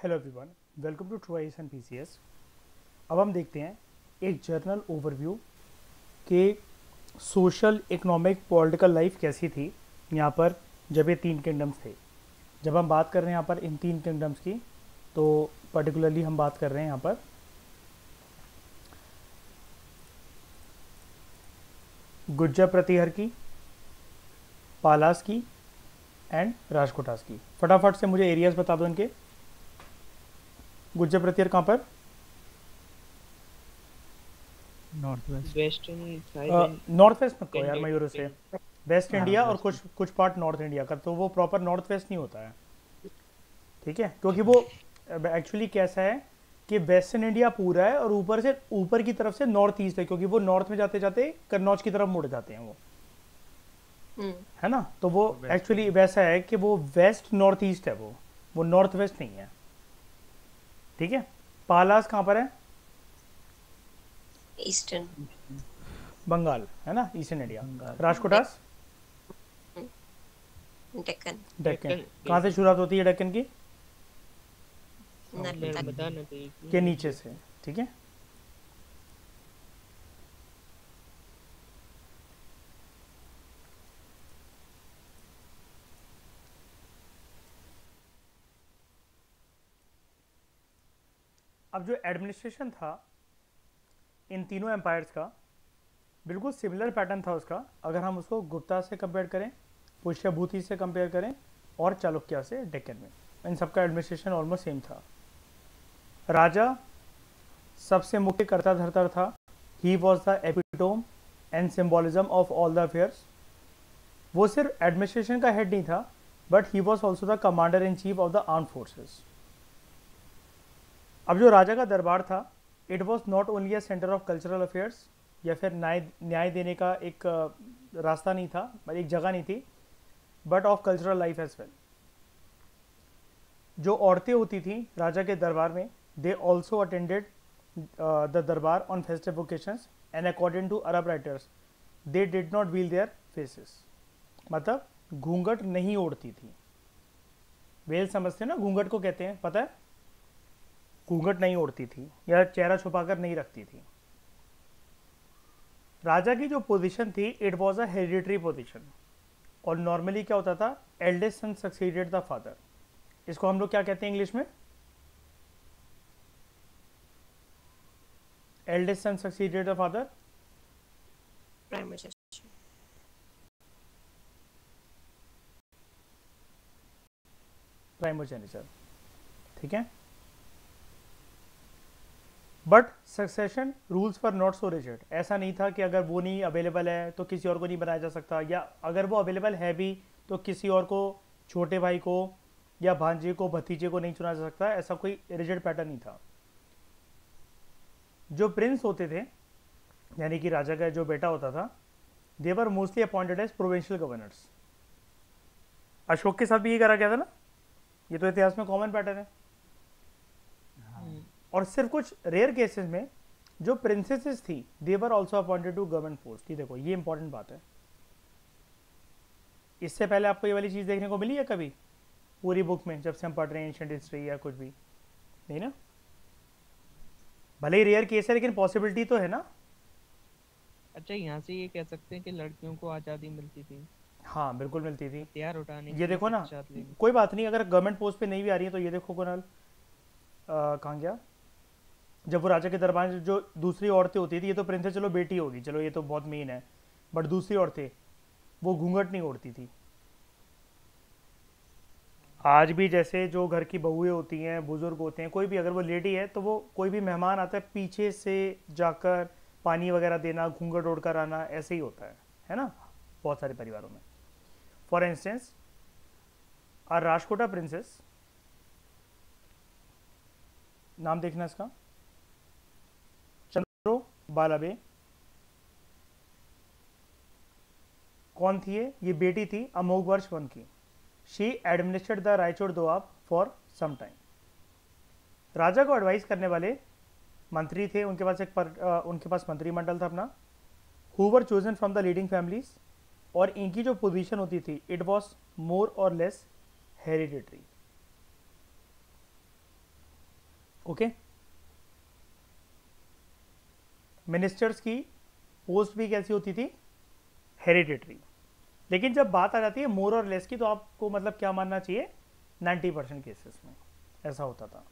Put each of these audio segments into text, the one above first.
Hello everyone, welcome to twice and PCS. अब हम देखते हैं एक जर्नल ओवरव्यू के सोशल, इकोनॉमिक, पॉलिटिकल लाइफ कैसी थी यहाँ पर जब ये तीन किंगडम्स थे। जब हम बात कर रहे हैं यहाँ पर इन तीन किंगडम्स की, तो पर्टिकुलरली हम बात कर रहे हैं यहाँ पर गुज्जर प्रतिहर की, पालास की एंड राजकोटास की। फटाफट से मुझे एरियाज बता दो इनके। गुज्जर प्रतिहर कहाँ पर? North west. Western side north west मत कहो यार मयूर से, इंडिया। वेस्ट इंडिया और वेस्ट। कुछ कुछ पार्ट नॉर्थ इंडिया का, तो वो प्रॉपर नॉर्थ वेस्ट नहीं होता है, ठीक है? क्योंकि वो एक्चुअली कैसा है कि वेस्टर्न इंडिया पूरा है और ऊपर से ऊपर की तरफ से नॉर्थ ईस्ट है, क्योंकि वो नॉर्थ में जाते जाते कन्नौज की तरफ मुड़ जाते हैं वो, है ना? तो वो एक्चुअली वैसा है कि वो वेस्ट नॉर्थ ईस्ट है, वो नॉर्थ वेस्ट नहीं है, ठीक है? पालास कहाँ पर है? ईस्टर्न बंगाल, है ना, ईस्टर्न इंडिया। बंगाल। राजकोटास डेक्कन डेक्कन। कहाँ से शुरुआत होती है डेक्कन की? नर्मदा नदी के नीचे से, ठीक है? अब जो एडमिनिस्ट्रेशन था इन तीनों एम्पायर्स का, बिल्कुल सिमिलर पैटर्न था उसका। अगर हम उसको गुप्ता से कंपेयर करें, पुष्यभूति से कंपेयर करें और चालुक्य से डेक्कन में, इन सबका एडमिनिस्ट्रेशन ऑलमोस्ट सेम था। राजा सबसे मुख्य कर्ता धर्ता था। He was the epitome and symbolism of all the affairs. वो सिर्फ एडमिनिस्ट्रेशन का हेड नहीं था, but he was also the commander in chief of the arm forces. अब जो राजा का दरबार था, it was not only a centre of cultural affairs, या फिर न्याय देने का एक रास्ता नहीं था, एक जगह नहीं थी, but of cultural life as well. जो औरतें होती थी राजा के दरबार में, they also attended the darbar on festive occasions and according to Arab writers they did not veil their faces. मतलब घूंघट नहीं ओढ़ती थी। वेल समझते ना घूंघट को कहते हैं, पता है? घूंघट नहीं ओढ़ती थी या चेहरा छुपाकर नहीं रखती थी। राजा की जो पोजीशन थी, it was a hereditary position, और नॉर्मली क्या होता था, eldest son succeeded the father. इसको हम लोग क्या कहते हैं इंग्लिश में? Eldest son succeeded the father. Primogeniture primogeniture, ठीक है? But succession rules for not so rigid. ऐसा नहीं था कि अगर वो नहीं अवेलेबल है तो किसी और को नहीं बनाया जा सकता, या अगर वो अवेलेबल है भी तो किसी और को, छोटे भाई को या भांजे को, भतीजे को नहीं चुना जा सकता। ऐसा कोई रिजिड पैटर्न नहीं था। जो प्रिंस होते थे, यानी कि राजा का जो बेटा होता था, they were mostly appointed as provincial governors. Ashoka के साथ भी ये करा गया था ना, ये तो इतिहास में कॉमन पैटर्न है। और सिर्फ कुछ रेयर केसेस में जो प्रिंसेसेस थी, they were also appointed to government post. ये देखो, ये इंपॉर्टेंट बात है। इससे पहले आपको ये वाली चीज़ देखने को मिली है कभी पूरी बुक में, जब से हम पढ़ रहे हैं एंशिएंट हिस्ट्री या कुछ भी? नहीं ना? भले ही रेयर केस है, लेकिन पॉसिबिलिटी तो है ना। अच्छा, यहाँ से ये कह सकते हैं कि लड़कियों को आज़ादी मिलती थी, हाँ बिल्कुल मिलती थी। हथियार उठाने ये की, देखो ना, शिक्षा लेने की। कोई बात नहीं, अगर गवर्नमेंट पोस्ट पे नहीं भी आ रही है तो ये देखो कुणाल, कहाँ गया? जब वो राजा के दरबार में जो दूसरी औरतें होती थी, ये तो प्रिंसेस चलो बेटी होगी, चलो ये तो बहुत मेन है, बट दूसरी औरतें वो घूंघट नहीं ओढ़ती थी। आज भी जैसे जो घर की बहुएं होती हैं, बुजुर्ग होते हैं, कोई भी अगर वो लेडी है तो वो कोई भी मेहमान आता है पीछे से जाकर पानी वगैरह देना, घूंघट ओढ़ कर आना, ऐसे ही होता है ना, बहुत सारे परिवारों में। फॉर इंस्टेंस आर राजकोटा प्रिंसेस, नाम देखना इसका, चंद्रो बालाबे। कौन थी ये बेटी थी अमोघ वर्ष वन की। She administered the Raichur Doab for some time. राजा को एडवाइस करने वाले मंत्री थे, उनके पास उनके पास मंत्रिमंडल था अपना, who were chosen from the leading families, और इनकी जो पोजीशन होती थी, इट वॉज मोर और लेस हेरिडिटरी। ओके। मिनिस्टर्स की पोस्ट भी कैसी होती थी? हेरिडिटरी। लेकिन जब बात आ जाती है मोर और लेस की, तो आपको मतलब क्या मानना चाहिए? 90% केसेस में ऐसा होता था।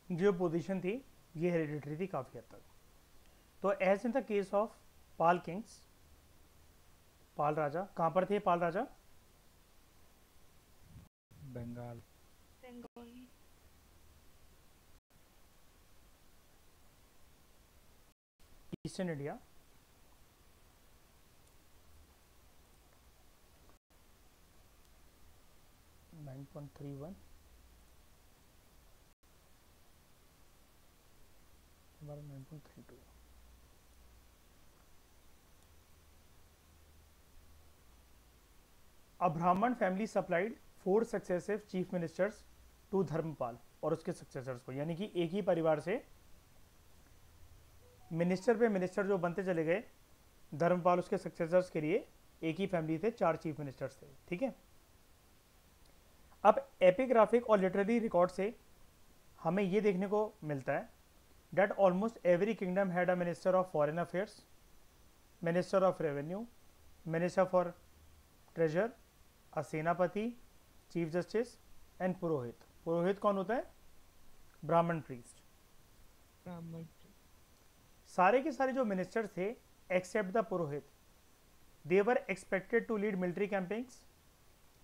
जो पोजीशन थी ये हेरिडिटरी थी काफ़ी हद तक। तो as in the case of Pala kings, Pala राजा कहाँ पर थे? पाल राजा बंगाल। बंगाल। ईस्टर्न इंडिया, 9.31, हमारा 9.32। A Brahman family supplied 4 successive chief ministers to Dharmpal और उसके सक्सेसर्स को, यानी कि एक ही परिवार से मिनिस्टर पे मिनिस्टर जो बनते चले गए, धर्मपाल उसके सक्सेसर्स के लिए एक ही फैमिली थे, 4 चीफ मिनिस्टर्स थे। ठीक है। अब एपिग्राफिक और लिटरेरी रिकॉर्ड से हमें ये देखने को मिलता है that almost every kingdom had a minister of foreign affairs, minister of revenue, minister for treasure, a सेनापति, चीफ जस्टिस एंड पुरोहित। पुरोहित कौन होता है? ब्राह्मण प्रीस्ट। ब्राह्मण। सारे के सारे जो मिनिस्टर थे except the purohit, they were expected to lead military campaigns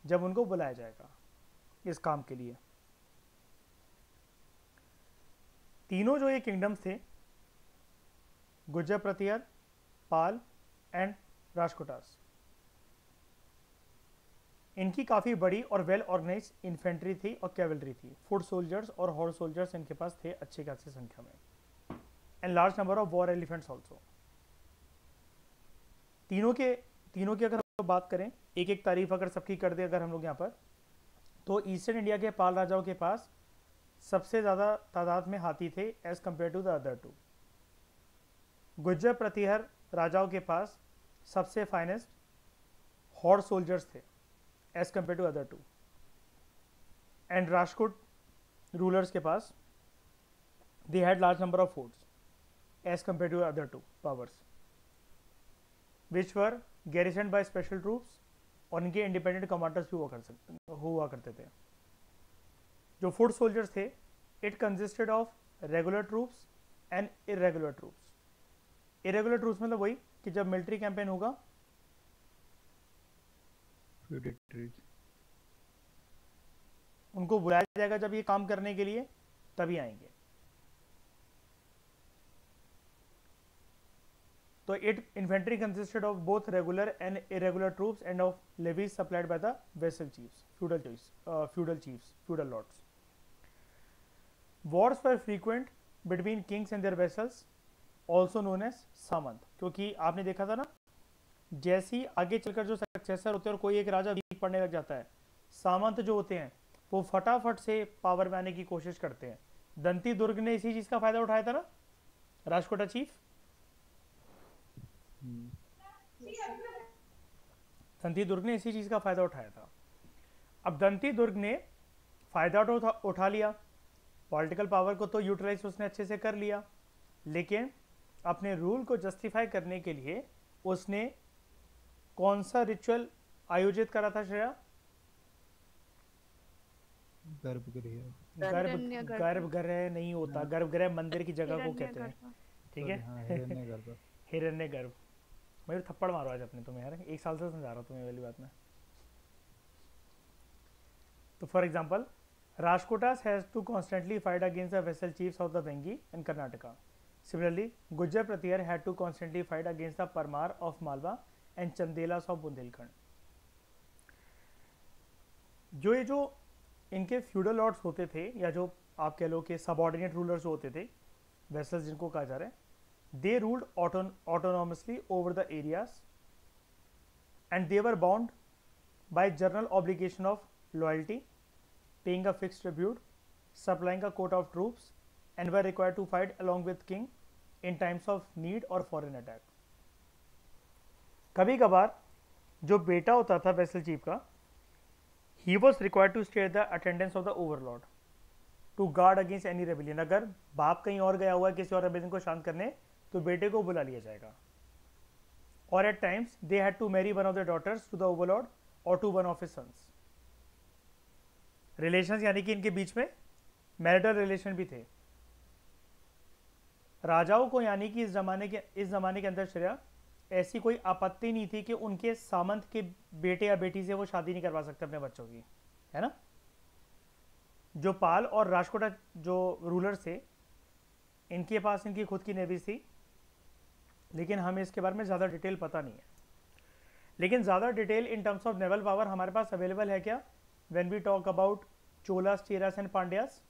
जब उनको बुलाया जाएगा इस काम के लिए। तीनों जो ये किंगडम्स थे, गुर्जर प्रतिहार, पाल एंड राजकोटास, इनकी काफ़ी बड़ी और वेल ऑर्गेनाइज इन्फेंट्री थी और कैवलरी थी। फुट सोल्जर्स और हॉर्स सोल्जर्स इनके पास थे अच्छी खासी संख्या में, and large number of war elephants also. तीनों की अगर हम बात करें, एक एक तारीफ अगर सबकी कर दे अगर हम लोग यहाँ पर, तो ईस्टर्न इंडिया के पाल राजाओं के पास सबसे ज़्यादा तादाद में हाथी थे as compare to the other two. Gurjara Pratihara राजाओं के पास सबसे फाइनेस्ट हॉर्स सोल्जर्स थे as compare to other two, and Rajkot rulers के पास they had large number of forts as compare to other two powers which were garrisoned by special troops, और इनके independent commanders भी हुआ करते थे। जो फुट सोल्जर्स थे, it consisted of regular troops and irregular troops. Irregular troops मतलब वही कि जब मिलिट्री कैंपेन होगा उनको बुलाया जाएगा जब ये काम करने के लिए, तभी आएंगे। तो it infantry consisted of both regular and irregular troops end of levies supplied by the vessel chiefs, feudal chiefs, feudal lords. Wars were frequent between kings and their vassals, also known as सामंत, क्योंकि आपने देखा था ना, जैसे ही आगे चलकर जो successor होते हैं और कोई एक राजा वीक पड़ने लग जाता है, सामंत जो होते हैं वो फटाफट से पावर में आने की कोशिश करते हैं। दंती दुर्ग ने इसी चीज़ का फायदा उठाया था ना, राजकोटा चीफ। दंती दुर्ग ने इसी चीज़ का फायदा उठाया था। अब दंती दुर्ग ने फायदा उठा लिया, पॉलिटिकल पावर को तो यूटिलाइज उसने अच्छे से कर लिया, लेकिन अपने रूल को जस्टिफाई करने के लिए उसने कौन सा रिचुअल आयोजित करा था श्रेया? गर्भगृह नहीं होता, गर्भगृह मंदिर की जगह को कहते हैं। ठीक है, हिरण्य गर्भ। मेरे थप्पड़ मारो आज अपने तुम्हें यार, 1 साल से समझा रहा हूँ तुम्हें वाली बात में। तो for example, Rajkotas has to constantly fight against the vassal chiefs of the Bengi and Karnataka. Similarly, Gujjar Pratihar had to constantly fight against the Parmar of Malwa and Chandelas of Bundelkhand. जो इनके feudal lords होते थे, या जो आप कह लो कि subordinate rulers होते थे, वेसल्स जिनको कहा जा रहा है, दे ruled autonomously over the areas and they were bound by general obligation of loyalty, paying a fixed tribute, supplying a quota of troops, and were required to fight along with king in times of need or foreign attack. कभी कभार जो बेटा होता था vassal chief का, he was required to stay the attendance of the overlord to guard against any rebellion. अगर बाप कहीं और गया हुआ है किसी और रेबिलियन को शांत करने, तो बेटे को बुला लिया जाएगा। और at times they had to marry one of the daughters to the overlord और to one of his sons. Relations यानी कि इनके बीच में मैरिटल रिलेशन भी थे। राजाओं को यानी कि इस जमाने के अंदर श्रेया ऐसी कोई आपत्ति नहीं थी कि उनके सामंत के बेटे या बेटी से वो शादी नहीं करवा सकते अपने बच्चों की, है ना। जो पाल और राजकोटा जो रूलर्स थे, इनके पास इनकी खुद की नेवी थी, लेकिन हमें इसके बारे में ज़्यादा डिटेल पता नहीं है। लेकिन ज़्यादा detail in terms of naval power हमारे पास अवेलेबल है क्या, when we talk about Cholas, Cheras and Pandyas.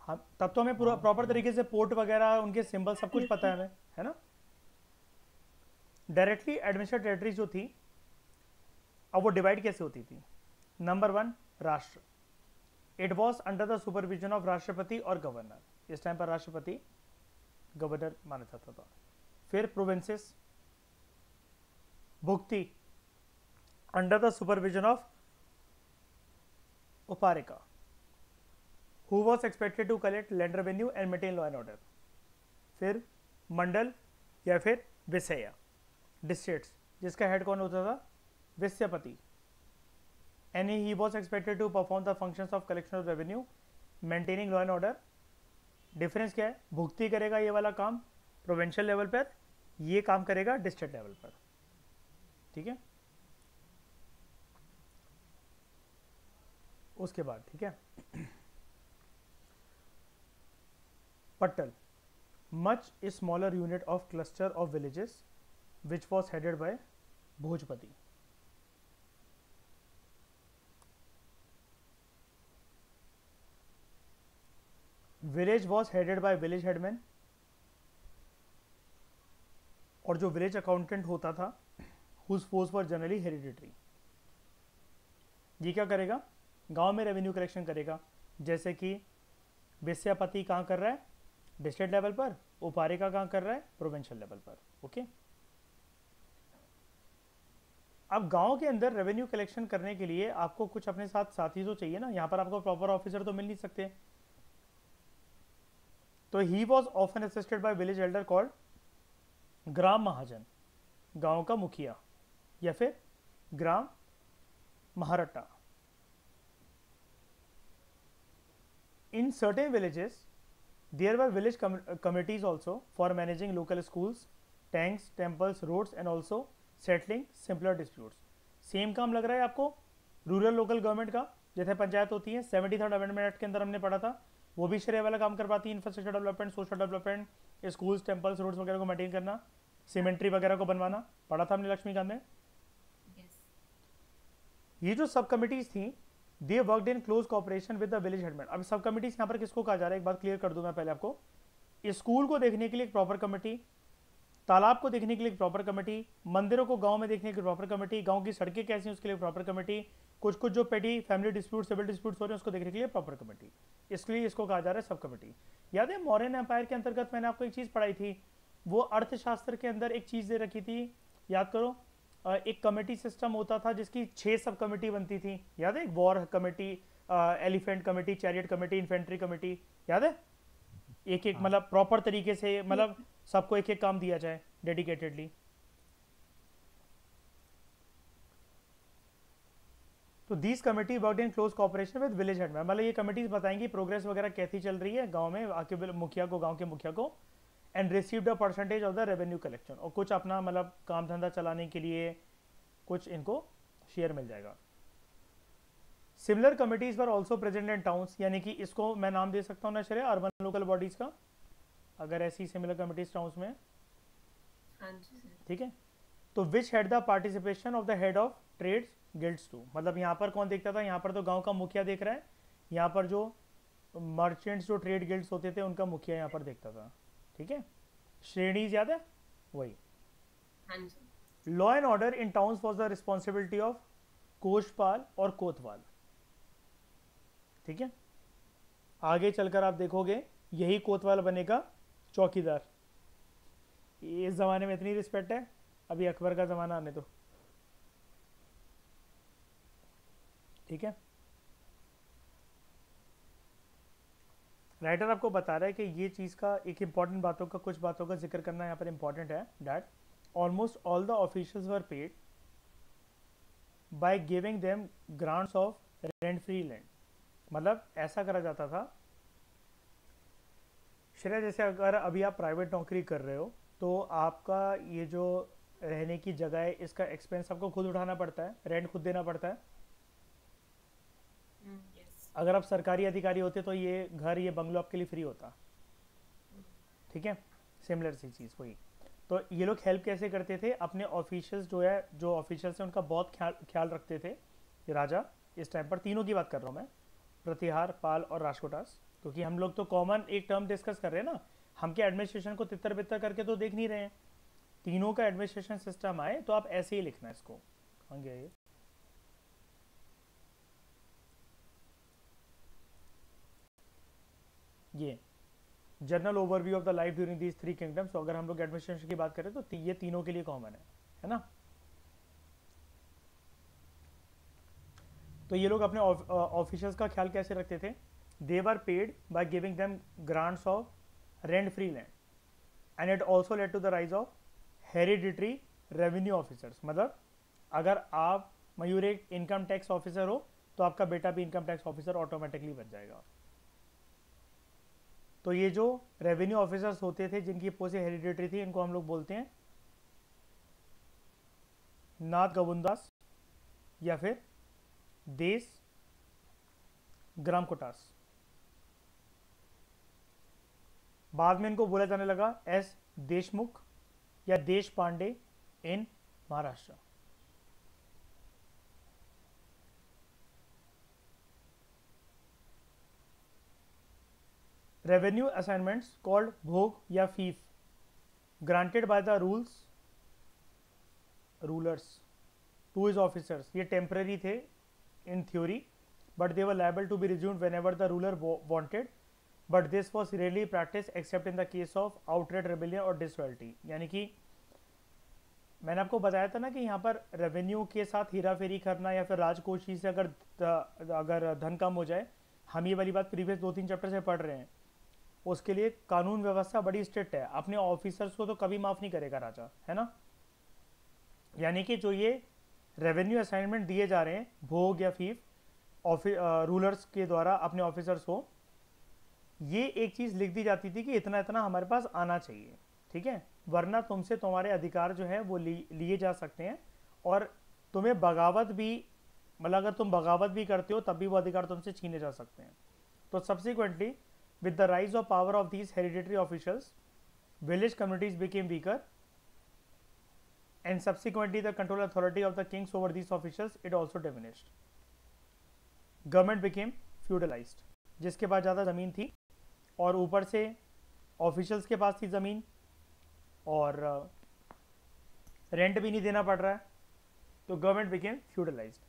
हम तब तो हमें पूरा प्रॉपर तरीके से पोर्ट वगैरह उनके सिंबल सब कुछ पता है हमें, है ना। डायरेक्टली एडमिनिस्ट्रेटेड टेरिटरीज जो थी, अब वो डिवाइड कैसे होती थी। नंबर 1, राष्ट्र। It was under the supervision of राष्ट्रपति और गवर्नर। इस टाइम पर राष्ट्रपति गवर्नर माना जाता था। फिर provinces. Bhukti under the supervision of uparika, who was expected to collect land revenue and maintain law and order. फिर मंडल या फिर विषया, डिस्ट्रिक्ट्स, जिसका हेड कौन होता था, vishayapati. And he was expected to perform the functions of collection of revenue, maintaining law and order. Difference क्या है, भुक्ति करेगा ये वाला काम प्रोविंशियल लेवल पर, ये काम करेगा डिस्ट्रिक्ट लेवल पर, ठीक है। उसके बाद ठीक है, pattala, much smaller unit of cluster of villages which was headed by bhojapati. Village was headed by village headman, और जो विलेज अकाउंटेंट होता था whose post were generally hereditary. ये क्या करेगा, गांव में रेवेन्यू कलेक्शन करेगा, जैसे कि विषयपति कहाँ कर रहा है, डिस्ट्रिक्ट लेवल पर। उपारिका कहाँ कर रहा है, प्रोविंशियल लेवल पर। ओके, अब गांव के अंदर रेवेन्यू कलेक्शन करने के लिए आपको कुछ अपने साथ साथी तो चाहिए ना। यहाँ पर आपको प्रॉपर ऑफिसर तो मिल नहीं सकते, तो he was often assisted by village elder called grama mahajana, गांव का मुखिया, या फिर ग्राम महारट्टा। In certain villages there were village committees also for managing local schools, tanks, temples, roads and also settling simpler disputes. Same काम लग रहा है आपको रूरल लोकल गवर्नमेंट का, जैसे पंचायत होती है 73rd अमेंडमेंट एक्ट के अंदर हमने पढ़ा था, वो भी श्रेय वाला काम करवाती है। Infrastructure development, social development, schools, temples, roads वगैरह को मेंटेन करना, सीमेंट्री वगैरह को बनवाना, पढ़ा था हमने लक्ष्मीकांत में। ये जो सब कमिटीज थी, they worked in close cooperation with the village headman. अब सब कमिटीज यहाँ पर किसको कहा जा रहा है, एक बात क्लियर कर दूं मैं पहले आपको। स्कूल को देखने के लिए एक प्रॉपर कमेटी, तालाब को देखने के लिए एक प्रॉपर कमेटी, मंदिरों को गांव में देखने के लिए प्रॉपर कमेटी, गांव की सड़कें कैसी हैं उसके लिए प्रॉपर कमेटी, कुछ कुछ जो पेटी फैमिली डिस्प्यूट, सिविल डिस्प्यूट्स हो रहे हैं उसको देखने के लिए प्रॉपर कमेटी। इसलिए इसको कहा जा रहा है सब कमेटी। याद है मौर्यन एम्पायर के अंतर्गत मैंने आपको एक चीज़ पढ़ाई थी, वो अर्थशास्त्र के अंदर एक चीज़ दे रखी थी, याद करो। एक कमेटी सिस्टम होता था जिसकी 6 सब कमेटी बनती थी, याद है। War committee, elephant committee, chariot committee, infantry committee, याद है। एक एक मतलब प्रॉपर तरीके से, मतलब सबको एक एक काम दिया जाए डेडिकेटेडली। तो these committee worked in close cooperation with village headman. मतलब ये कमेटीज बताएंगी प्रोग्रेस वगैरह कैसी चल रही है गांव में, आके मुखिया को, गांव के मुखिया को, and received a percentage of the revenue collection. और कुछ अपना मतलब काम धंधा चलाने के लिए कुछ इनको शेयर मिल जाएगा। Similar committees were also present in towns, यानी कि इसको मैं नाम दे सकता हूँ ना श्रेय, अर्बन लोकल बॉडीज का, अगर ऐसी सिमिलर कमिटीज टाउन्स में, ठीक है। तो which had the participation of the head of trades guilds too. मतलब यहाँ पर कौन देखता था, यहाँ पर तो गांव का मुखिया देख रहा है, यहाँ पर जो मर्चेंट्स जो ट्रेड गिल्ड्स होते थे उनका मुखिया यहाँ पर देखता था, ठीक है। श्रेणीज याद है वही। Law and order in towns was the responsibility of koshpal और कोतवाल, ठीक है। आगे चलकर आप देखोगे यही कोतवाल बनेगा चौकीदार। इस जमाने में इतनी रिस्पेक्ट है, अभी अकबर का जमाना आने दो, ठीक है। राइटर आपको बता रहा है कि ये चीज़ का एक इंपॉर्टेंट बातों का, कुछ बातों का जिक्र करना यहाँ पर इंपॉर्टेंट है, that almost all the officials were paid by giving them grants of rent free land. मतलब ऐसा करा जाता था, श्रेया जैसे अगर अभी आप प्राइवेट नौकरी कर रहे हो तो आपका ये जो रहने की जगह है इसका एक्सपेंस आपको खुद उठाना पड़ता है, रेंट खुद देना पड़ता है। yes. अगर आप सरकारी अधिकारी होते तो ये घर, ये बंगलो आपके लिए फ्री होता। ठीक है, सिमिलर सी चीज़ वही। तो ये लोग हेल्प कैसे करते थे, अपने ऑफिशियल्स जो है, जो ऑफिशियल्स हैं उनका बहुत ख्याल रखते थे ये राजा। इस टाइम पर तीनों की बात कर रहा हूँ मैं, प्रतिहार, पाल और राष्ट्रकूटास, क्योंकि हम लोग तो कॉमन एक टर्म डिस्कस कर रहे हैं ना, हम क्या एडमिनिस्ट्रेशन को तितर बितर करके तो देख नहीं रहे हैं। तीनों का एडमिनिस्ट्रेशन सिस्टम आए तो आप ऐसे ही लिखना है इसको। कहाँ गया ये general overview of the life during these three kingdoms. तो अगर हम लोग एडमिनिस्ट्रेशन की बात करें तो ये तीनों के लिए कॉमन है ना। तो ये लोग अपने ऑफिशियल्स का ख्याल कैसे रखते थे, they were paid by giving them grants of rent free land and it also led to the rise of hereditary revenue officers. मतलब अगर आप मयूर एक इनकम टैक्स ऑफिसर हो तो आपका बेटा भी इनकम टैक्स ऑफिसर ऑटोमेटिकली बन जाएगा। तो ये जो रेवेन्यू ऑफिसर्स होते थे जिनकी पोस्ट हेरिडिटरी थी, इनको हम लोग बोलते हैं नाथ गवुंदास या फिर देश ग्राम कोटास। बाद में इनको बोला जाने लगा एस देशमुख या Deshpande in Maharashtra. Revenue assignments called bhoga या fief granted by the rulers to his officers. ये टेम्पररी थे in theory, but they were liable to be resumed whenever the ruler wanted, but this was rarely practice except in the case of outright rebellion और disloyalty. यानी कि मैंने आपको बताया था ना कि यहाँ पर रेवेन्यू के साथ हेरा फेरी करना या फिर राजकोषी से अगर धन कम हो जाए, हम ये वाली बात प्रीवियस 2-3 चैप्टर से पढ़ रहे हैं, उसके लिए कानून व्यवस्था बड़ी स्ट्रिक्ट है। अपने ऑफिसर्स को तो कभी माफ़ नहीं करेगा राजा, है ना। यानी कि जो ये रेवेन्यू असाइनमेंट दिए जा रहे हैं भोग या फीफ रूलर्स के द्वारा अपने ऑफिसर्स को, ये एक चीज़ लिख दी जाती थी कि इतना इतना हमारे पास आना चाहिए, ठीक है, वरना तुमसे तुम्हारे अधिकार जो है वो लिए जा सकते हैं और तुम्हें बगावत भी, मतलब अगर तुम बगावत भी करते हो तब भी वो अधिकार तुमसे छीने जा सकते हैं। तो subsequently with the rise of power of these hereditary officials, village communities became weaker and subsequently the control authority of the kings over these officials it also diminished. Government became feudalized, जिसके पास ज़्यादा ज़मीन थी और ऊपर से officials के पास थी ज़मीन और रेंट भी नहीं देना पड़ रहा है, तो गवर्नमेंट बिकेम फ्यूडलाइज्ड।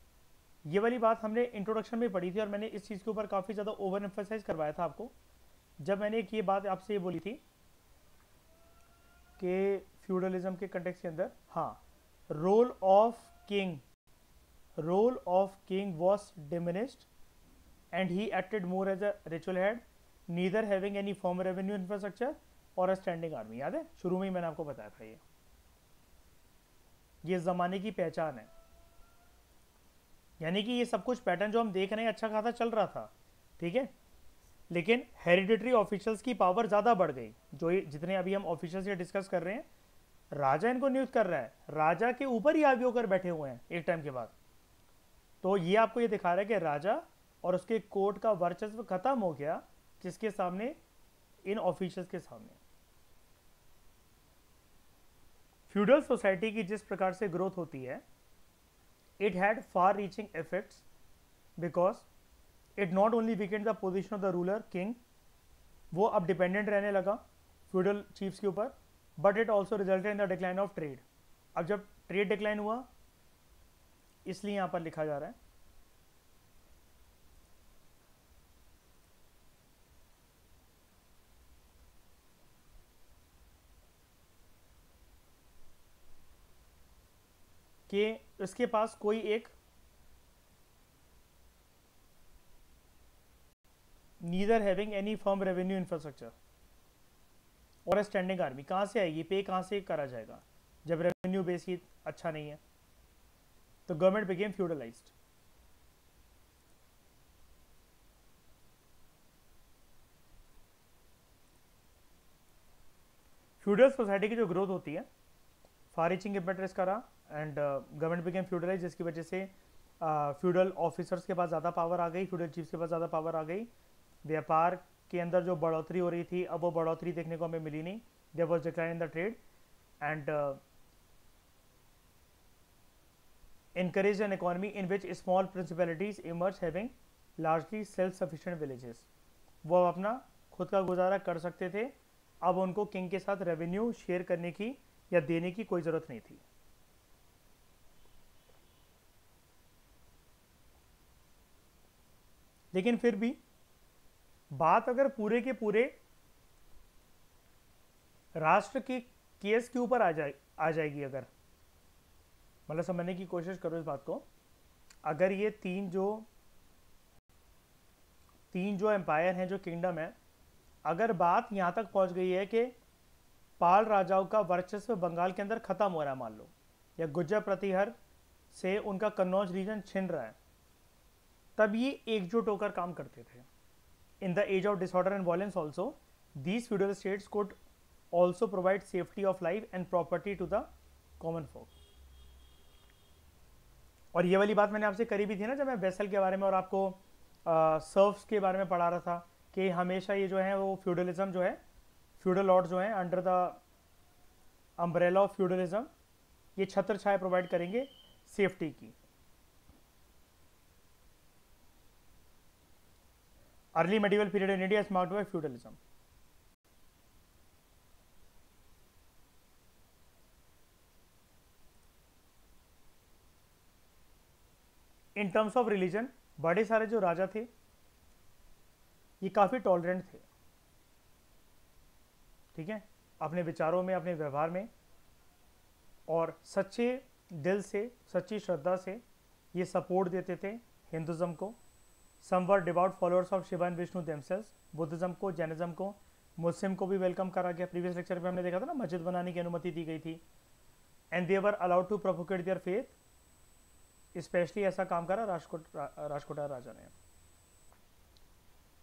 ये वाली बात हमने इंट्रोडक्शन में पढ़ी थी और मैंने इस चीज़ के ऊपर काफ़ी ज़्यादा ओवर एम्फसाइज करवाया था आपको, जब मैंने एक ये बात आपसे ये बोली थी कि फ्यूडलिज्म के कंटेक्स्ट के अंदर, हाँ, role of king was diminished and he acted more as a ritual head, neither having any form revenue infrastructure और अ स्टैंडिंग आर्मी। याद है शुरू में ही मैंने आपको बताया था ये ज़माने की पहचान है। यानी कि ये सब कुछ पैटर्न जो हम देख रहे हैं अच्छा खासा चल रहा था, ठीक है, लेकिन हेरिडिटरी ऑफिशियल्स की पावर ज़्यादा बढ़ गई। जो जितने अभी हम ऑफिशियल्स से डिस्कस कर रहे हैं, राजा इनको नियुक्त कर रहा है, राजा के ऊपर ही हावी होकर बैठे हुए हैं एक टाइम के बाद। तो ये आपको ये दिखा रहा है कि राजा और उसके कोर्ट का वर्चस्व खत्म हो गया, किसके सामने, इन ऑफिशियल्स के सामने। फ्यूडल सोसाइटी की जिस प्रकार से ग्रोथ होती है, it had far reaching effects because it not only Weeknd the position of the ruler king, वो अब डिपेंडेंट रहने लगा फ्यूडल चीफ्स के ऊपर, but it also resulted in the decline of trade. अब जब ट्रेड डिक्लाइन हुआ, इसलिए यहां पर लिखा जा रहा है कि इसके पास कोई एक neither having any firm revenue infrastructure और ए स्टैंडिंग आर्मी। कहाँ से आएगी, पे कहाँ से करा जाएगा जब रेवेन्यू बेस ही अच्छा नहीं है? तो गवर्नमेंट बिकेम फ्यूडलाइज्ड। फ्यूडल सोसाइटी की जो ग्रोथ होती है, फार रीचिंग इम्पैक्ट इसका रहा एंड गवर्नमेंट बिकेम फ्यूडलाइज, जिसकी वजह से फ्यूडल ऑफिसर्स के पास ज़्यादा पावर आ गई, फ्यूडल चीफ्स के पास ज़्यादा पावर आ गई। व्यापार के अंदर जो बढ़ोतरी हो रही थी, अब वो बढ़ोतरी देखने को हमें मिली नहीं। There was decline in the trade and encouraged an economy in which small principalities emerged having largely self-sufficient villages। वो अब अपना खुद का गुजारा कर सकते थे, अब उनको किंग के साथ रेवेन्यू शेयर करने की या देने की कोई ज़रूरत नहीं थी। लेकिन फिर भी बात अगर पूरे के पूरे राष्ट्र के केस के ऊपर आ जाएगी, अगर मतलब समझने की कोशिश करो इस बात को, अगर ये तीन जो एम्पायर हैं, जो किंगडम है, अगर बात यहाँ तक पहुँच गई है कि पाल राजाओं का वर्चस्व बंगाल के अंदर ख़त्म हो रहा है मान लो, या गुज्जर प्रतिहर से उनका कन्नौज रीजन छिन रहा है, तब ये एकजुट होकर काम करते थे। In the age of disorder and violence also these feudal states could also provide safety of life and property to the common folk. और ये वाली बात मैंने आपसे करी भी थी ना, जब मैं वेसल के बारे में और आपको सर्फ्स के बारे में पढ़ा रहा था, कि हमेशा ये जो है वो फ्यूडलिज्म जो है, फ्यूडल लॉर्ड जो हैं under the umbrella of feudalism, ये छत्र छाया प्रोवाइड करेंगे सेफ्टी की। Early medieval period in India is marked by feudalism. In terms of religion बड़े सारे जो राजा थे ये काफ़ी टॉलरेंट थे, ठीक है, अपने विचारों में, अपने व्यवहार में, और सच्चे दिल से, सच्ची श्रद्धा से ये सपोर्ट देते थे हिंदुज़म को। Some were devout followers of Shiva and Vishnu themselves, Buddhism को, जैनिज़्म को, मुस्लिम को भी वेलकम करा गया। प्रीवियस लेक्चर में हमने देखा था ना, मस्जिद बनाने की अनुमति दी गई थी। And they were allowed to propagate their faith, especially ऐसा काम करा राजकोटा राजा ने।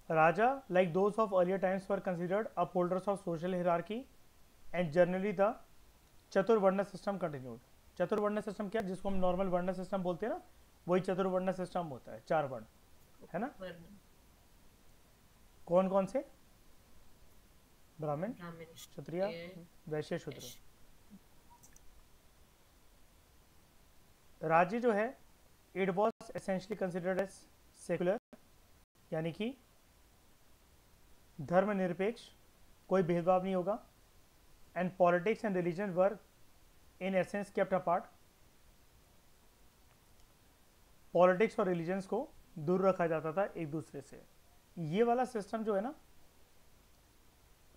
Raja like those of earlier times were considered upholders of social hierarchy and generally the chaturvarna system continued. चतुर्वर्ण सिस्टम क्या, जिसको हम नॉर्मल वर्ण सिस्टम बोलते हैं ना, वही चतुर्वर्ण सिस्टम होता है, 4 वर्ण, है ना। कौन कौन से? ब्राह्मण, क्षत्रिय, वैश्य, शूद्र। राज्य जो है it was essentially considered as secular, यानी कि धर्मनिरपेक्ष, कोई भेदभाव नहीं होगा। And politics and religion were in essence kept apart. Politics और रिलीजन्स को दूर रखा जाता था एक दूसरे से। ये वाला सिस्टम जो है ना,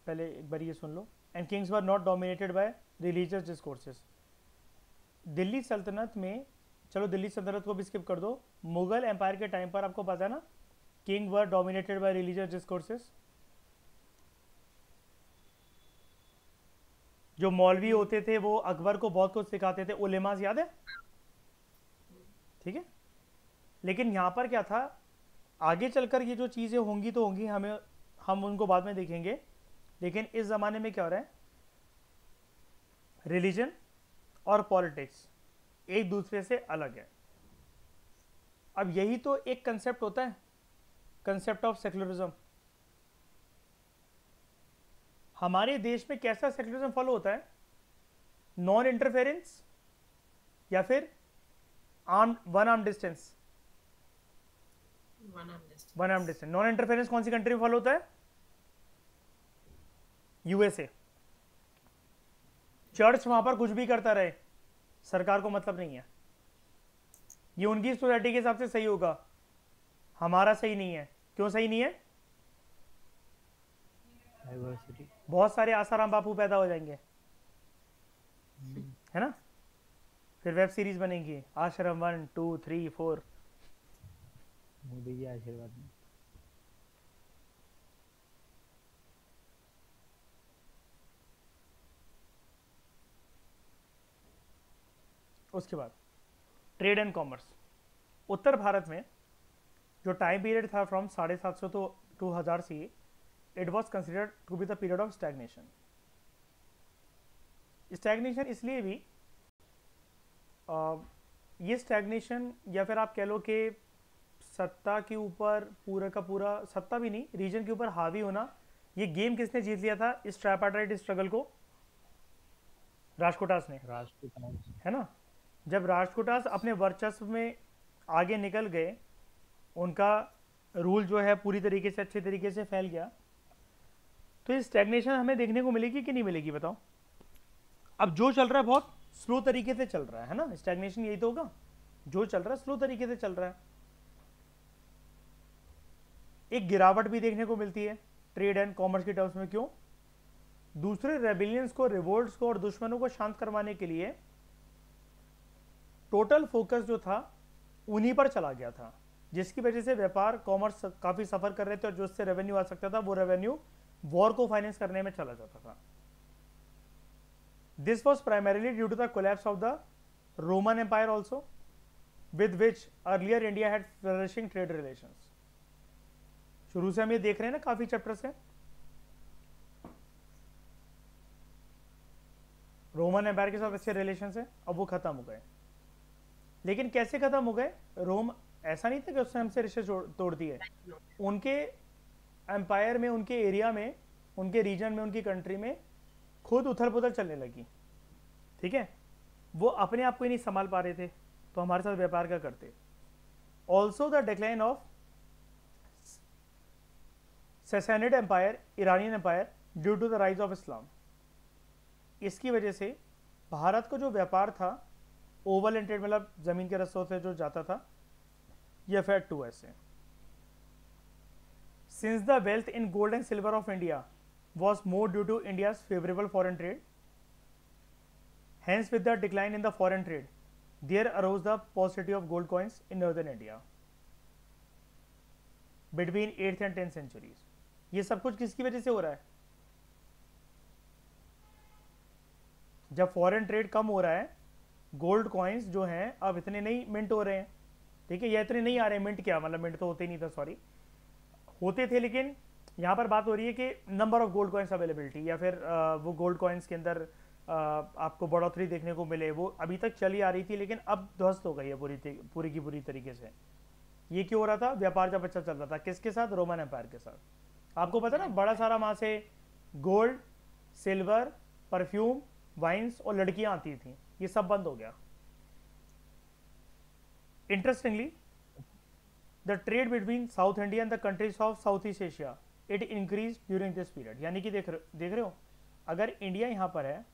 पहले एक बार ये सुन लो। And kings were not dominated by religious discourses. Delhi सल्तनत में, चलो दिल्ली सल्तनत को भी स्किप कर दो, मुगल एम्पायर के टाइम पर आपको पता है ना, king were dominated by religious discourses. जो मौलवी होते थे वो अकबर को बहुत कुछ सिखाते थे, उलेमास याद है, ठीक है। लेकिन यहाँ पर क्या था, आगे चलकर ये जो चीज़ें होंगी तो होंगी, हम उनको बाद में देखेंगे। लेकिन इस ज़माने में क्या हो रहा है, रिलीजन और पॉलिटिक्स एक दूसरे से अलग है। अब यही तो एक कंसेप्ट होता है, कंसेप्ट ऑफ सेक्युलरिज्म। हमारे देश में कैसा सेक्युलरिज्म फॉलो होता है? नॉन इंटरफेरेंस या फिर one arm distance. One arm distance. Non interference कौन सी कंट्री में फॉलो होता है? यूएसए। चर्च वहां पर कुछ भी करता रहे, सरकार को मतलब नहीं है। ये उनकी सोसाइटी के हिसाब से सही होगा, हमारा सही नहीं है। क्यों सही नहीं है? डाइवर्सिटी। बहुत सारे आसाराम बापू पैदा हो जाएंगे, है ना। फिर वेब सीरीज बनेगी, आश्रम 1 2 3 4। मोदी जी आशीर्वाद में। उसके बाद ट्रेड एंड कॉमर्स। उत्तर भारत में जो टाइम पीरियड था from 750 to 2000 C, it was considered to be the period of stagnation. Stagnation इसलिए भी, ये स्टैग्नेशन या फिर आप कह लो कि सत्ता के ऊपर पूरा का पूरा, सत्ता भी नहीं, रीजन के ऊपर हावी होना, ये गेम किसने जीत लिया था इस ट्राइपार्टाइट स्ट्रगल को? राजकोटास ने, राष्ट्रकूट। है ना। जब राजकोटास अपने वर्चस्व में आगे निकल गए, उनका रूल जो है पूरी तरीके से अच्छे तरीके से फैल गया, तो ये स्टैग्नेशन हमें देखने को मिलेगी कि नहीं मिलेगी बताओ? अब जो चल रहा है बहुत स्लो तरीके से चल रहा है ना, स्टैग्नेशन यही तो होगा, जो चल रहा है स्लो तरीके से चल रहा है। एक गिरावट भी देखने को मिलती है ट्रेड एंड कॉमर्स के टर्म्स में। क्यों? दूसरे रेबिलियंस को, रिवोल्ट्स को और दुश्मनों को शांत करवाने के लिए टोटल फोकस जो था उन्हीं पर चला गया था, जिसकी वजह से व्यापार कॉमर्स काफी सफर कर रहे थे और जो उससे रेवेन्यू आ सकता था वो रेवेन्यू वॉर को फाइनेंस करने में चला जाता था। This was primarily due to the collapse of the Roman empire also, with which earlier India had flourishing trade relations. शुरू से हम ये देख रहे हैं ना, काफी चैप्टर से रोमन एम्पायर के साथ अच्छे रिलेशन है, अब वो खत्म हो गए। लेकिन कैसे खत्म हो गए? रोम ऐसा नहीं था कि उसने हमसे रिश्ते तोड़ दिए, उनके एम्पायर में, उनके एरिया में, उनके रीजन में, उनकी कंट्री में खुद उथल पुथल चलने लगी। ठीक है, वो अपने आप को ही नहीं संभाल पा रहे थे, तो हमारे साथ व्यापार क्या करते। Also the decline of Sassanid empire, Iranian empire, due to the rise of Islam. इसकी वजह से भारत का जो व्यापार था ओवल एंड ट्रेड, मतलब जमीन के रस्तों से जो जाता था, ये अफेक्ट हुआ इससे। Since the wealth in gold and silver of India was more due to India's favorable foreign trade. Hence, with the decline in the foreign trade, there arose the paucity of gold coins in northern India between 8th and 10th centuries. ये सब कुछ किसकी वजह से हो रहा है? जब फॉरेन ट्रेड कम हो रहा है, गोल्ड कॉइन्स जो हैं अब इतने नहीं मिंट हो रहे हैं। ठीक है, या इतने नहीं आ रहे हैं। मिंट क्या मतलब, मिंट तो होते ही नहीं था, सॉरी, होते थे, लेकिन यहाँ पर बात हो रही है कि number of gold coins availability, या फिर वो गोल्ड कॉइन्स के अंदर आपको बढ़ोतरी देखने को मिले। वो अभी तक चली आ रही थी, लेकिन अब ध्वस्त हो गई है पूरी की पूरी तरीके से। ये क्यों हो रहा था? व्यापार जब अच्छा चल रहा था, किसके साथ? रोमन एम्पायर के साथ। आपको पता ना, बड़ा सारा वहाँ से गोल्ड, सिल्वर, परफ्यूम, वाइन्स और लड़कियाँ आती थी, ये सब बंद हो गया। Interestingly, the trade between south India and the countries of south east Asia, it increase during this period. यानी कि देख रहे हो, अगर इंडिया यहां पर है,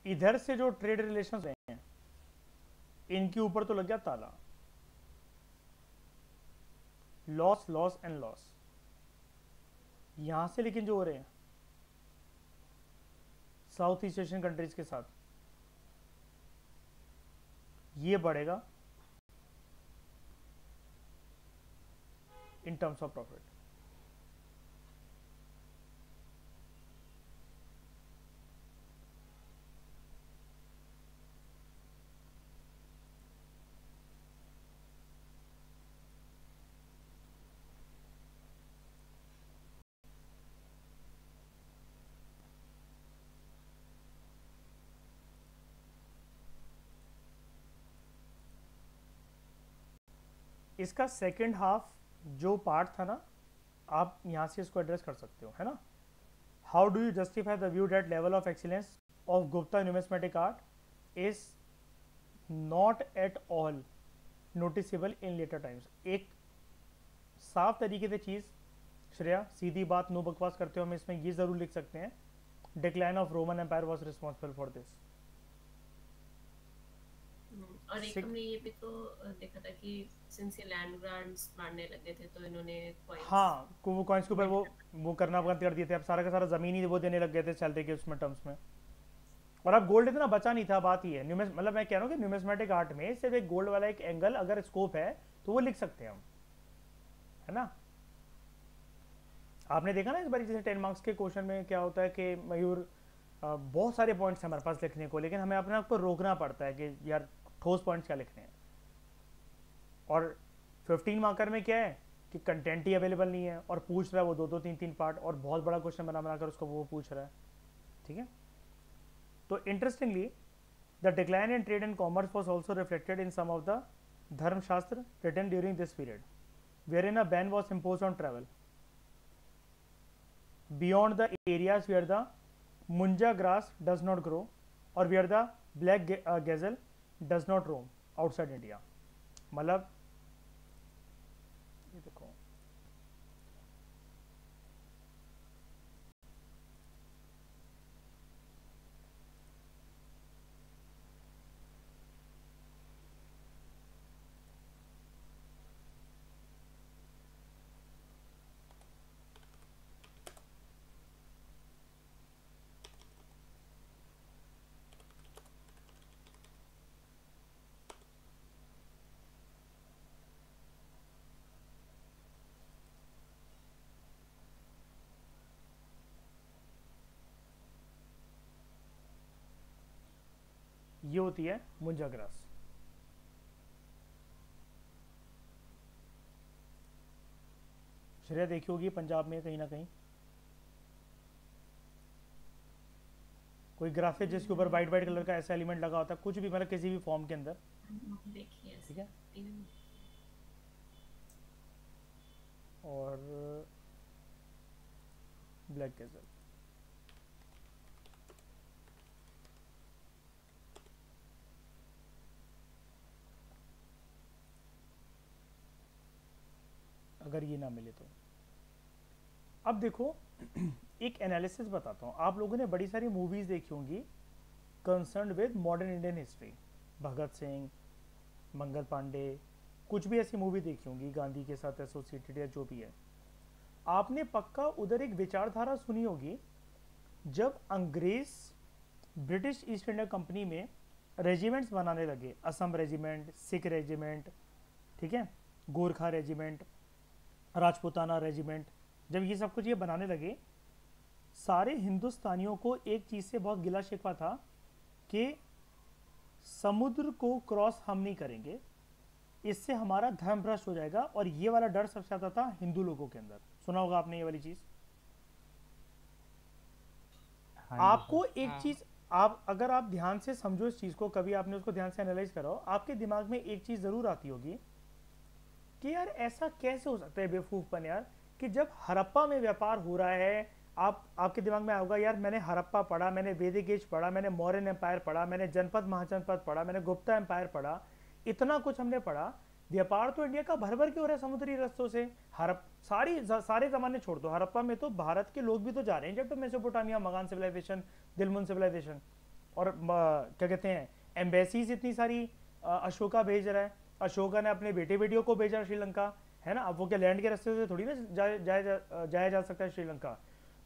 इधर से जो ट्रेड रिलेशंस हैं इनके ऊपर तो लग गया ताला। लॉस लॉस एंड लॉस यहां से, लेकिन जो हो रहे हैं साउथ ईस्ट एशियन कंट्रीज के साथ, ये बढ़ेगा इन टर्म्स ऑफ प्रॉफिट। इसका सेकेंड हाफ जो पार्ट था ना, आप यहाँ से इसको एड्रेस कर सकते हो, है ना। How do you justify the view that level of excellence of Gupta numismatic art is not at all noticeable in later times. एक साफ तरीके से चीज़, श्रेया, सीधी बात, नो बकवास करते हो, हम इसमें ये ज़रूर लिख सकते हैं, decline of Roman empire was responsible for this. और एक हमने ये भी तो देखा था कि सिंस ये लैंड ग्रांट्स मारने लगे थे तो इन्होंने हाँ, वो कॉइन्स के ऊपर वो करना बंद कर दिए थे। अब सारा का सारा ज़मीन ही वो देने लग गए थे सैलरी के उसमें टर्म्स में। और अब गोल्ड इतना बचा नहीं था, बात ही है। मतलब मैं कह रहा हूँ कि न्यूमिस्मेटिक आर्ट में सिर्फ एक गोल्ड वाला एक एंगल अगर स्कोप है तो वो लिख सकते हैं हम। है ना। आपने देखा ना इस बार जैसे 10 मार्क्स के क्वेश्चन में क्या होता है कि मयूर बहुत सारे पॉइंट्स हमारे पास लिखने को, लेकिन हमें अपने आप को रोकना पड़ता है कि यार ठोस पॉइंट्स क्या लिखने हैं। और 15 मार्कर में क्या है कि कंटेंट ही अवेलेबल नहीं है और पूछ रहा है वो 2-2 3-3 पार्ट और बहुत बड़ा क्वेश्चन बनाकर उसको वो पूछ रहा है, ठीक है। तो interestingly the decline in trade and commerce was also reflected in some of the Dharmashastra written during this period where in a ban was impose on travel beyond the areas where the munja grass does not grow or where the black gazelle does not roam outside India। मतलब ये देखो ये होती है मुंजा grass. Shreya देखी होगी पंजाब में कहीं ना कहीं कोई ग्राफिक जिसके ऊपर वाइट वाइट कलर का ऐसा एलिमेंट लगा होता है, कुछ भी मतलब किसी भी फॉर्म के अंदर, देखिए ठीक है। टीवी में। और ब्लैक गैजल, अगर ये ना मिले तो अब देखो एक एनालिसिस बताता हूँ। आप लोगों ने बड़ी सारी मूवीज देखी होंगी concern with modern Indian history, Bhagat Singh, Mangal Pandey, कुछ भी ऐसी मूवी देखी होंगी गांधी के साथ एसोसिएटेड या जो भी है। आपने पक्का उधर एक विचारधारा सुनी होगी जब अंग्रेज ब्रिटिश ईस्ट इंडिया कंपनी में रेजिमेंट्स बनाने लगे, असम रेजिमेंट, सिख रेजिमेंट, ठीक है, गोरखा रेजिमेंट, राजपूताना रेजिमेंट, जब ये सब कुछ ये बनाने लगे, सारे हिंदुस्तानियों को एक चीज़ से बहुत गिला शिकवा था कि समुद्र को क्रॉस हम नहीं करेंगे, इससे हमारा धर्म भ्रष्ट हो जाएगा। और ये वाला डर सबसे ज़्यादा था हिंदू लोगों के अंदर। सुना होगा आपने ये वाली चीज़। हाँ आपको एक हाँ। चीज़, आप अगर आप ध्यान से समझो इस चीज़ को, कभी आपने उसको ध्यान से एनालाइज करो, आपके दिमाग में एक चीज़ ज़रूर आती होगी कि यार ऐसा कैसे हो सकता है बेवकूफ़पन यार, कि जब हड़प्पा में व्यापार हो रहा है, आपके दिमाग में आएगा यार मैंने हड़प्पा पढ़ा, मैंने वैदिक एज पढ़ा, मैंने मौर्यन एम्पायर पढ़ा, मैंने जनपद महाजनपद पढ़ा, मैंने गुप्ता एम्पायर पढ़ा, इतना कुछ हमने पढ़ा। व्यापार तो इंडिया का भर भर के हो रहा है समुद्री रास्तों से। सारे ज़माने छोड़ दो, हड़प्पा में तो भारत के लोग भी तो जा रहे हैं, जब तो मेसोपोटामिया, मगान सिविलाइजेशन, दिलमुन सिविलाइजेशन, और क्या कहते हैं एम्बेसीज इतनी सारी अशोका भेज रहा है, अशोका ने अपने बेटे बेटियों को भेजा श्रीलंका, है ना। अब वो क्या लैंड के रास्ते से थोड़ी ना जाया जा सकता है श्रीलंका।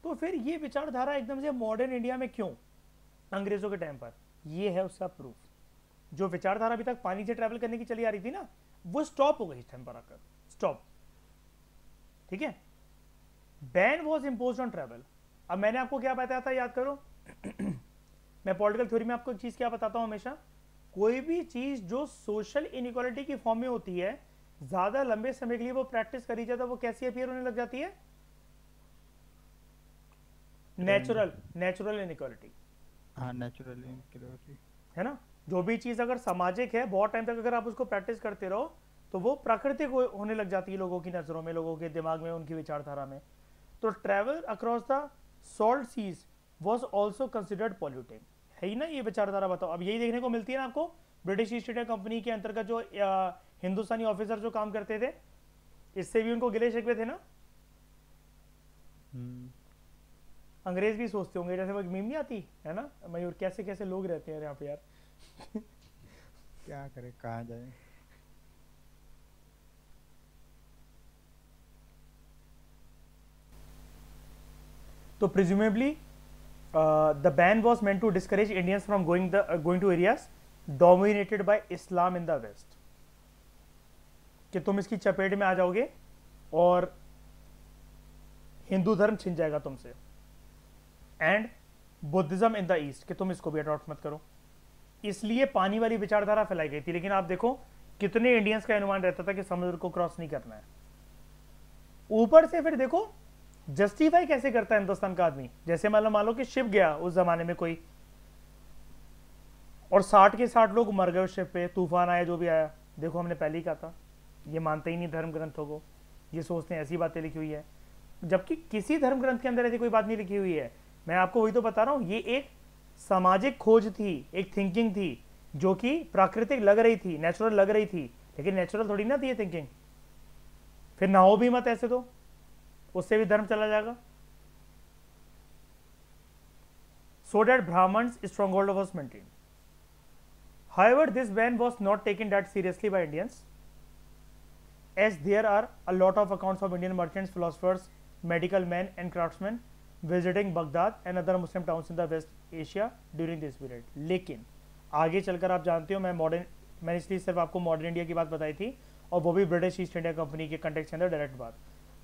तो फिर ये विचारधारा एकदम से मॉडर्न इंडिया में क्यों अंग्रेजों के टाइम पर, ये है उसका प्रूफ। जो विचारधारा अभी तक पानी से ट्रैवल करने की चली आ रही थी ना, वो स्टॉप हो गई इस टाइम पर आकर, स्टॉप, ठीक है। Ban was impose on travel. अब मैंने आपको क्या बताया था, याद करो मैं पॉलिटिकल थ्योरी में आपको एक चीज क्या बताता हूं हमेशा, कोई भी चीज जो सोशल इनइक्वालिटी की फॉर्म में होती है, ज्यादा लंबे समय के लिए वो प्रैक्टिस करी जाता है, वो कैसी अपीयर होने लग जाती है, नेचुरल इनइक्वालिटी। हाँ नेचुरल इनइक्वालिटी है ना। जो भी चीज अगर सामाजिक है, बहुत टाइम तक अगर आप उसको प्रैक्टिस करते रहो तो वो प्राकृतिक होने लग जाती है लोगों की नजरों में, लोगों के दिमाग में, उनकी विचारधारा में। तो travel across the salt seas was also considered polluting, है ही ना ये विचारधारा। बताओ, अब यही देखने को मिलती है ना आपको ब्रिटिश ईस्ट इंडिया कंपनी के अंतर्गत जो हिंदुस्तानी ऑफिसर जो काम करते थे, इससे भी उनको गिले शिकवे थे ना। अंग्रेज भी सोचते होंगे, जैसे वो मीम नहीं आती है ना, मयूर कैसे कैसे लोग रहते हैं यहाँ पे यार क्या करे, कहाँ जाए। तो presumably the ban was meant to discourage Indians from going to areas dominated by Islam in the west, कि तुम इसकी चपेट में आ जाओगे और हिंदू धर्म छिन जाएगा तुमसे, and Buddhism in the east, कि तुम इसको भी अडॉप्ट मत करो। इसलिए पानी वाली विचारधारा फैलाई गई थी। लेकिन आप देखो कितने इंडियंस का अनुमान रहता था कि समुद्र को क्रॉस नहीं करना है। ऊपर से फिर देखो जस्टिफाई कैसे करता है हिंदुस्तान का आदमी। जैसे मान लो कि शिप गया उस जमाने में कोई, और 60 के 60 लोग मर गए उस शिप पे, तूफान आया जो भी आया। देखो हमने पहले ही कहा था, ये मानते ही नहीं धर्म ग्रंथों को, ये सोचते हैं ऐसी बातें लिखी हुई है, जबकि किसी धर्म ग्रंथ के अंदर ऐसी कोई बात नहीं लिखी हुई है। मैं आपको वही तो बता रहा हूं, ये एक सामाजिक खोज थी, एक थिंकिंग थी जो कि प्राकृतिक लग रही थी, नेचुरल लग रही थी, लेकिन नेचुरल थोड़ी ना थी ये थिंकिंग। फिर ना हो भी मत ऐसे, तो उससे भी धर्म चला जाएगा। So that Brahmans stronghold was maintained. However, this ban was not taken that seriously by Indians, as there are a lot of accounts of Indian merchants, philosophers, medical men and craftsmen visiting Baghdad and other Muslim towns in the West Asia during this period. लेकिन आगे चलकर आप जानते हो मैंने इसलिए सिर्फ आपको मॉडर्न इंडिया की बात बताई थी, और वो भी ब्रिटिश ईस्ट इंडिया कंपनी के कंटेक्स्ट के अंदर डायरेक्ट बात।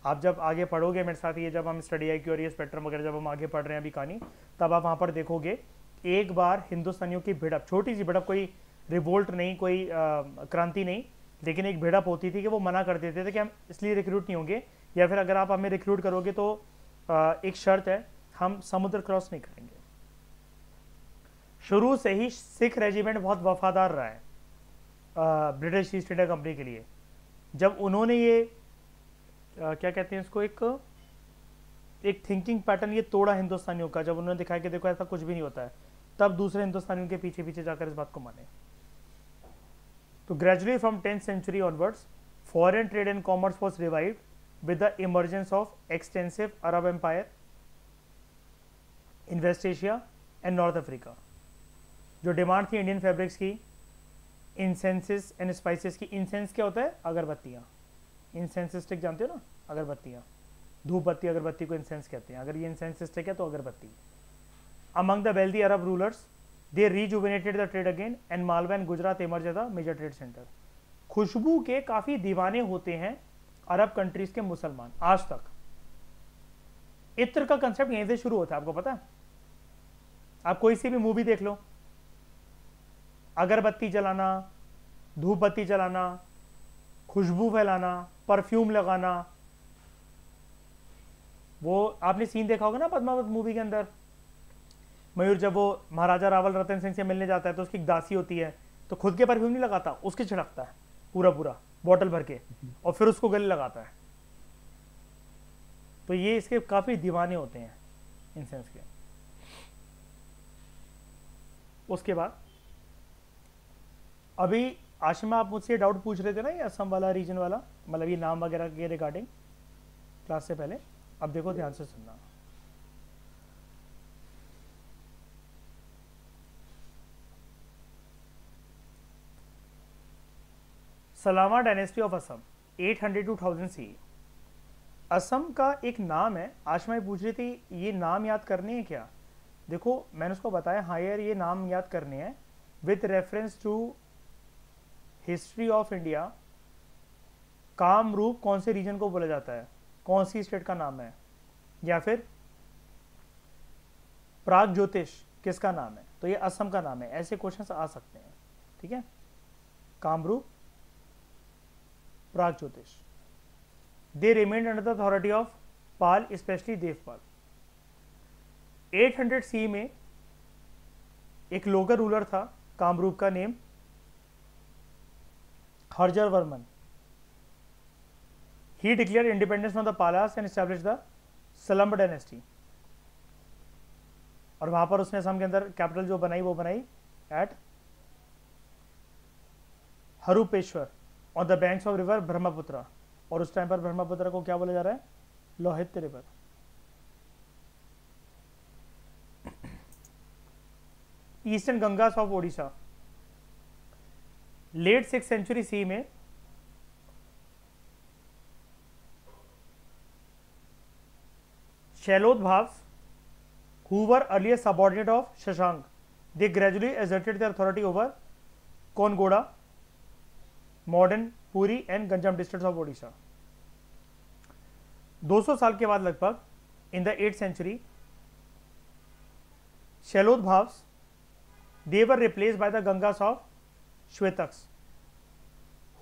आप जब आगे पढ़ोगे मेरे साथ, ये जब हम स्टडी आई और ये स्पेक्ट्रम वगैरह जब हम आगे पढ़ रहे हैं अभी कहानी, तब आप वहाँ पर देखोगे एक बार हिंदुस्तानियों की भिड़प, छोटी सी भिड़प, कोई रिवोल्ट नहीं, कोई क्रांति नहीं, लेकिन एक भिड़प होती थी कि वो मना कर देते थे कि हम इसलिए रिक्रूट नहीं होंगे, या फिर अगर आप हमें रिक्रूट करोगे तो एक शर्त है, हम समुद्र क्रॉस नहीं करेंगे। शुरू से ही सिख रेजिमेंट बहुत वफादार रहा है ब्रिटिश ईस्ट इंडिया कंपनी के लिए। जब उन्होंने ये क्या कहते हैं इसको, एक थिंकिंग पैटर्न ये तोड़ा हिंदुस्तानियों का, जब उन्होंने दिखाया कि देखो ऐसा कुछ भी नहीं होता है, तब दूसरे हिंदुस्तानियों के पीछे पीछे जाकर इस बात को माने। तो gradually from 10th century onwards, foreign trade and commerce was revived with the emergence of extensive Arab empire in West Asia and North Africa। जो डिमांड थी इंडियन फैब्रिक्स की, इंसेंसेस एंड स्पाइसेस की। इंसेंस क्या होता है? अगरबत्तियाँ। इंसेंस स्टिक जानते हो ना, अगरबत्तियाँ, धूप बत्ती अगरबत्ती को इंसेंस कहते हैं। अगर ये इंसेंस स्टिक है तो अगरबत्ती। Among the wealthy Arab rulers, they rejuvenated the trade again, and Malwa and Gujarat emerged as a major trade center। खुशबू के काफी दीवाने होते हैं अरब कंट्रीज के मुसलमान आज तक। इत्र का कंसेप्ट यहीं से शुरू होता है, आपको पता है? आप कोई सी भी मूवी देख लो, अगरबत्ती जलाना, धूप बत्ती जलाना, खुशबू फैलाना, परफ्यूम लगाना। वो आपने सीन देखा होगा ना पद्मावत मूवी के अंदर, मयूर जब वो महाराजा रावल रतन सिंह से मिलने जाता है तो उसकी एक दासी होती है, तो खुद के परफ्यूम नहीं लगाता, उसके छिड़कता है पूरा पूरा बॉटल भर के, और फिर उसको गले लगाता है। तो ये इसके काफी दीवाने होते हैं इंसेंस के। उसके बाद अभी आशिमा आप मुझसे डाउट पूछ रहे थे ना, ये असम वाला रीजन वाला, मतलब ये नाम वगैरह के रिगार्डिंग क्लास से पहले। अब देखो ध्यान से सुनना। Salama dynasty of Assam 800 to 1000 CE। Assam का एक नाम है। आशमा पूछ रही थी ये नाम याद करने हैं क्या? देखो मैंने उसको बताया हाँ यार ये नाम याद करने हैं with reference to history of India. Kamarup कौन से रीजन को बोला जाता है, कौन सी स्टेट का नाम है, या फिर प्राग ज्योतिष किसका नाम है? तो ये असम का नाम है। ऐसे क्वेश्चंस आ सकते हैं, ठीक है? Kamarupa, Pragjyotisha. They remained under the authority of Pala, especially Devapala. 800 CE में एक लोकल रूलर था कामरूप का, name Harjara Varman. He declare independence from the Palas and establish the Salambha dynasty. और वहां पर उसने असम के अंदर कैपिटल जो बनाई वो बनाई at Haruppeshwara on the banks of river Brahmaputra. और उस टाइम पर ब्रह्मपुत्र को क्या बोला जा रहा है? Lohit river. Eastern Gangas of Odisha. Late 6th century CE में शैलोदभाव्स who were earlier subordinate of Shashank, they gradually asserted their authority over Kongoda, modern Puri and Ganjam districts of Odisha। 200 साल के बाद लगभग in the 8th century Shailodbhavas they were replaced by the Gangas of Shvetaks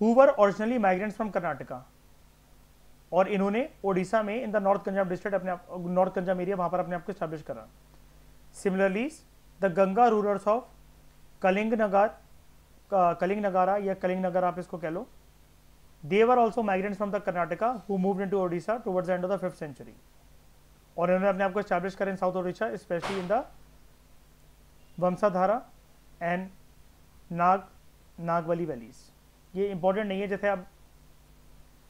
who were originally migrants from Karnataka, और इन्होंने ओडिशा में in the north Punjab district अपने आप north Punjab area वहां पर अपने आप को स्टैब्लिश करा. Similarly the Ganga rulers of Kalinga Nagara या कलिंग नगर आप इसको कह लो, they were also migrants from the Karnataka who moved into Odisha towards the end of the 5th century, और इन्होंने अपने आप को स्टैब्लिश करा in south Odisha especially in the Vamshadhara and Nagavali valleys. ये इंपॉर्टेंट नहीं है, जैसे अब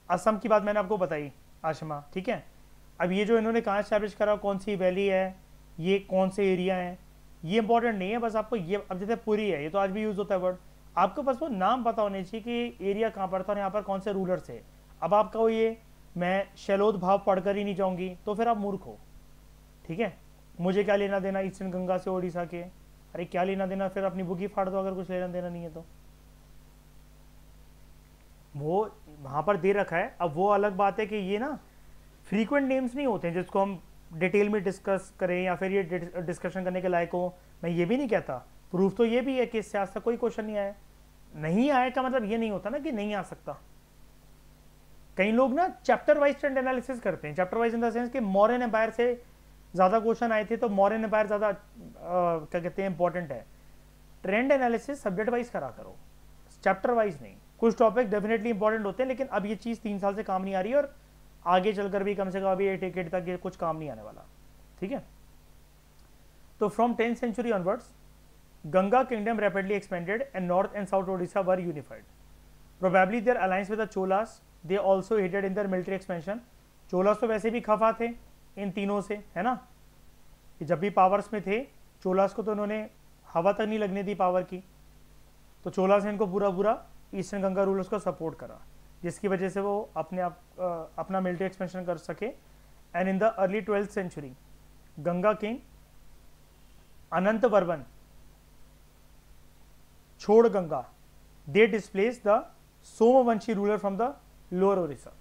असम की बात मैंने आपको बताई आशमा, ठीक है. अब ये जो इन्होंने कहाँ स्टैब्लिश करा, कौन सी वैली है, ये कौन से एरिया है, ये इंपॉर्टेंट नहीं है. बस आपको ये, अब जैसे पुरी है, ये तो आज भी यूज होता है वर्ड, आपको बस वो नाम पता होने चाहिए कि एरिया कहाँ पर था और यहाँ पर कौन से रूलर थे. अब आप कहो ये मैं शैलोद भाव पढ़कर ही नहीं जाऊँगी, तो फिर आप मूर्ख हो, ठीक है. मुझे क्या लेना देना ईस्टर्न गंगा से ओडिशा के, अरे क्या लेना देना, फिर अपनी बुक ही फाड़ दो अगर कुछ लेना देना नहीं है तो. वो वहां पर दे रखा है. अब वो अलग बात है कि ये ना फ्रीक्वेंट नेम्स नहीं होते हैं जिसको हम डिटेल में डिस्कस करें या फिर ये डिस्कशन करने के लायक हो. मैं ये भी नहीं कहता, प्रूफ तो ये भी है कि इससे आज तक कोई क्वेश्चन नहीं आया. नहीं आए का मतलब ये नहीं होता ना कि नहीं आ सकता. कई लोग ना चैप्टर वाइज ट्रेंड एनालिसिस करते हैं, chapter wise in the sense कि मौर्यन एम्पायर से ज़्यादा क्वेश्चन आए थे तो मौर्यन एम्पायर ज़्यादा क्या कहते हैं इंपॉर्टेंट है. ट्रेंड एनालिसिस सब्जेक्ट वाइज करा करो, चैप्टर वाइज नहीं. कुछ टॉपिक डेफिनेटली इंपॉर्टेंट होते हैं, लेकिन अब ये चीज़ 3 साल से काम नहीं आ रही है और आगे चलकर भी कम से कम अभी 8 तक ये कुछ काम नहीं आने वाला, ठीक है. तो from 10th century onwards Ganga kingdom rapidly expanded and north and south Odisha were unified. Probably their alliance with the Cholas, they also aided in their military expansion. Cholas तो वैसे भी खफा थे इन तीनों से, है ना, कि जब भी पावर्स में थे चोलास को तो उन्होंने हवा तक नहीं लगने दी पावर की. तो चोलास ने इनको पूरा ईस्टर्न गंगा रूलर्स को सपोर्ट करा, जिसकी वजह से वो अपना मिलिट्री एक्सपेंशन कर सके. And in the early 12th century Ganga king Ananta Varman Choda Ganga, they displace the Somavanshi ruler from the lower Odisha.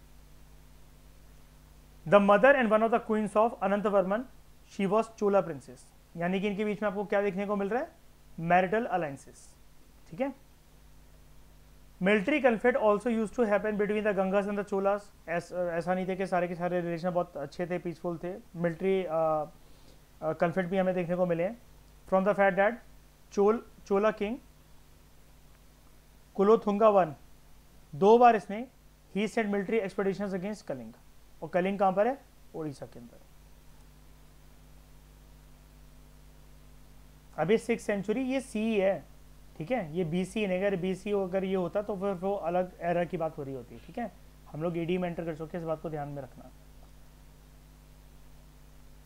The mother and one of the queens of Ananta Varman, she was Chola princess. यानी कि इनके बीच में आपको क्या देखने को मिल रहा है, मैरिटल अलायंसेस, ठीक है. Military conflict also use to happen between the Gangas and the Cholas. ऐसा नहीं थे कि सारे के सारे रिलेशन बहुत अच्छे थे, पीसफुल थे. मिलिट्री कन्फ्लिक्ट भी हमें देखने को मिले हैं. From the fact that Chola king Kulothunga one, 2 बार इसने ही sent military expeditions against Kalinga. और कलिंग कहां पर है, ओडिशा के अंदर. अभी 6th सेंचुरी ये सी है, ठीक है. ये BC नहीं, अगर BC अगर ये होता तो फिर वो अलग एरा की बात हो रही होती है, ठीक है. हम लोग AD में एंटर कर चुके हैं, इस बात को ध्यान में रखना.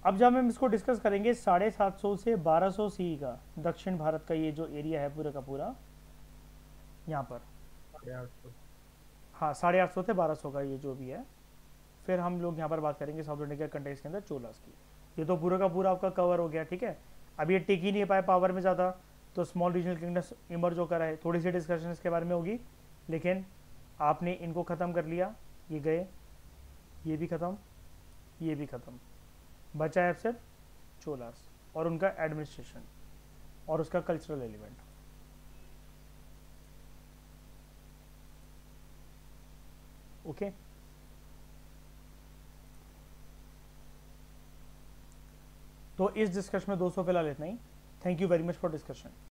अब जब हम इसको डिस्कस करेंगे 750 से 1200 CE का दक्षिण भारत का ये जो एरिया है पूरा का पूरा यहाँ पर, 850. हाँ 850 से 1200 का ये जो भी है. फिर हम लोग यहाँ पर बात करेंगे साउथ इंडिया के कंटेक्स्ट के अंदर चोलास की. ये तो पूरा का पूरा आपका कवर हो गया, ठीक है. अब ये टिक ही नहीं पाए पावर में ज़्यादा, तो स्मॉल रीजनल किंगडम्स इमर्ज होकर आए. थोड़ी सी डिस्कशन इसके बारे में होगी, लेकिन आपने इनको ख़त्म कर लिया, ये गए, ये भी ख़त्म, ये भी ख़त्म. बचा है सिर्फ चोलास और उनका एडमिनिस्ट्रेशन और उसका कल्चरल एलिमेंट. ओके तो इस डिस्कशन में 200 फिलहाल इतना ही. Thank you very much for discussion.